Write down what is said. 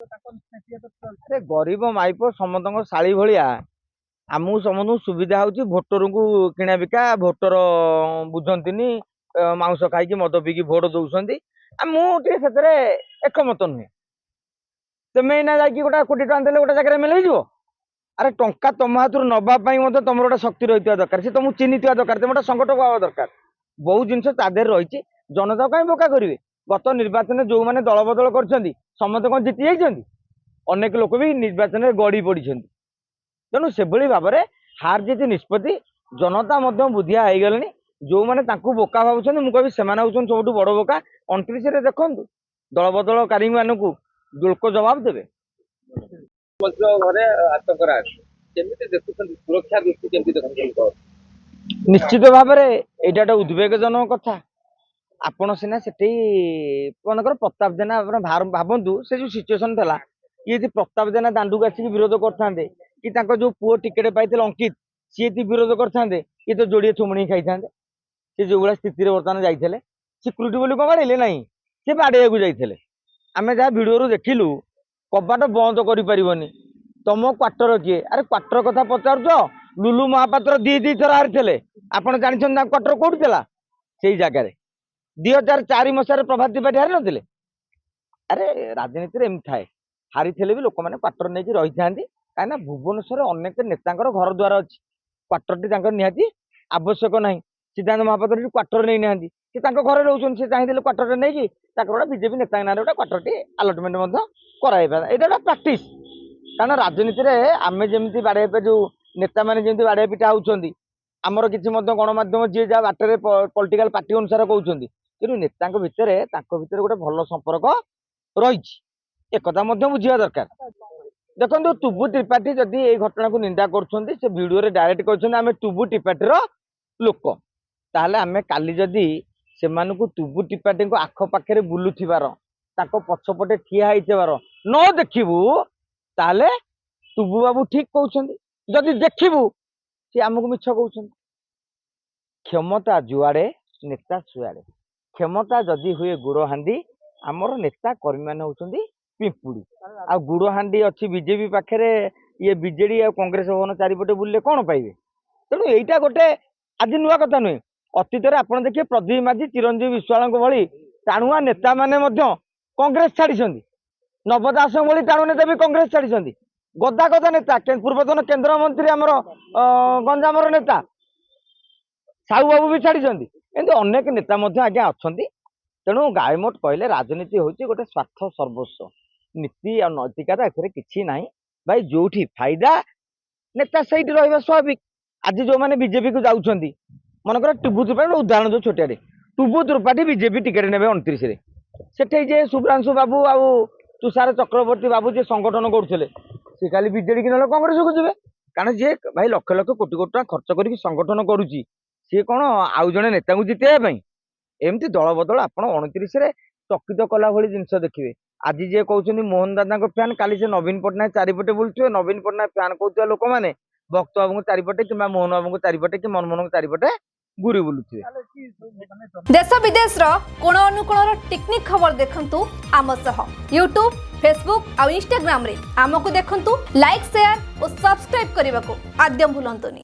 अरे गरीब माइप समस्त शाली भाया आमको समस्त सुविधा हूँ भोटर को किणा बिका भोटर बुझंती मांस खाई मद पीकी भोट दौरान मुझे एकमत नुहे तुम्हें ना जा गोटे कोटी टाँग देले गोटे जगह मिल अरे टंका तुम हाथ नापी तुम गोटे शक्ति रही दरकार सी तुमको चिन्ह दरकार तुम गोटे संगठक हवा दरकार बहुत जिनस रही जनता कहीं बोका करेंगे गत निर्वाचन जो मैंने दल बदल कर समस्त कौन जीति जाइए अनेक लोक भी निर्वाचन में गड़ी पड़ी तेणु से भाव में हार जीत निष्पत्ति जनता बुद्धिया हो गले जो मैंने बोका भावुं मुझे से सब बड़ बोका 29 देखु दल बदलकारी मानक लोक जवाब देवे सुरक्षा दृष्टि निश्चित भाव में यहाँ उद्वेगजनक कथा आपण सीना से मनकर प्रताप जेना भावतु से जो सिचुएसन था ये प्रताप जेना दांडू आसिक विरोध करते कि जो पुओ टिकेट पाई अंकित सी विरोध करते ये तो जोड़े थुमणी खाई था जो भाया स्थित बर्तमान जाते सिक्यूरीटी बोली कौन बाड़े ना सी बाड़े को जाते आम जहाँ भिडियो देखिलु कबाट बंद कर तुम क्वार्टर किए अरे क्वार्टर कथा पचार लुलु महापात्र दी थर हारी आपड़ जानते क्वार्टर कौटी था से जगार 2004 मसीह प्रभात त्रिपाठी हारी नथिले अरे राजनीति एम थाए हारी थे भी लोक मैंने क्वार्टर नहीं रही था कहीं भुवनेश्वर अनेक नेता घर द्वार अच्छी क्वार्टर निहाती आवश्यक ना सिद्धांत महापात्र क्वार्टर नहीं ना सी घर रोचे से चाहिए क्वार्टर नहीं गोटे बीजेपी नेता ना गोटे क्वार्टर टी आलटमेंट कराई यहाँ गोटे प्राक्ट कारण राजनीति में आम जमी बाड़े जो नेता मैंने जमी बाड़े पिटा होती आमर किसी गणमाध्यम जी जहाँ बाटर पॉलिटिकल पार्टी अनुसार कहते कि नेता भितर गोटे भल संपर्क रही एक बुझा दरकार देखो टुबु त्रिपाठी जदि ये घटना को निंदा कर भिडियो डायरेक्ट कहते टुबु त्रिपाठी लोक ताहले आमे काली जदि से टुबु त्रिपाठी को आखपाखे बुलुथिबार पछपटे ठिया होइथिबार न देखिबु ताहले टुबु बाबू ठीक कहउछन्ती जदि देखिबु सी आमको मिछ कहउछन्ती क्षमता जुआड़े नेता सुआड़े क्षमता जदि हुए गुड़हांडी आमर नेता कर्मी मैंने होती पिंपुड़ी आ गुड़हांडी अच्छी बीजेपी पाखे ये बीजेडी आ कांग्रेस भवन चारिपटे बुले कौन पाइबे तेणु यहीटा गोटे आज नुआ कथा नुहे अतीत में आप देखिए प्रदीप माझी चिरंजीवी विश्वाल भली टाणुआ नेता मैंने कांग्रेस छाड़ी नव दास भली टाणुआ नेता भी कांग्रेस छाड़ी गदा गदा नेता पूर्वतन केन्द्रमंत्री आमर गंजामर नेता साहू बाबू भी छाड़ी एमती अनेक नेता आज्ञा अच्छा तेणु गायमोट कहले राजनीति हूँ गोटे स्वार्थ सर्वस्व नीति और नैतिकता ए ना भाई जो फायदा नेता से रहा स्वाभाविक आज जो मैंने बीजेपी को जाऊँ मनकर टुबु त्रिपाठी उदाहरण जो छोटे टुबु त्रिपाठी बीजेपी टिकेट ने 29 से जे शुभ्रांशु बाबू आ तुषार चक्रवर्ती बाबू जे संगठन करुले सी खाली बीजेडी कि ना कांग्रेस को जी कारण जी भाई लक्ष लक्ष कोटी कोटी टाँग खर्च कर संगठन करुच्ची सी कौन आउ जड़े नेता को जितेबाई एमती दल बदल आप 29 चकित कला भाई जिनस देखिए आज जी कहते मोहन दादा फैन काली से नवीन पट्टनायक चारिपटे बुलुवे नवीन पट्टनायक फैन कहते लोक मैंने भक्त बाबू चारिपटे कि मोहन बाबू चारिपटे कि मनमोहन चारिपटे घूरी बुलुवे देश विदेश कोण अनुकोण टेक्निक खबर देखंतु आम सह यूट्यूब फेसबुक और इंस्टाग्राम रे आमको देखंतु लाइक शेयर और सब्सक्राइब करने को आद्यम भूलंतुनी।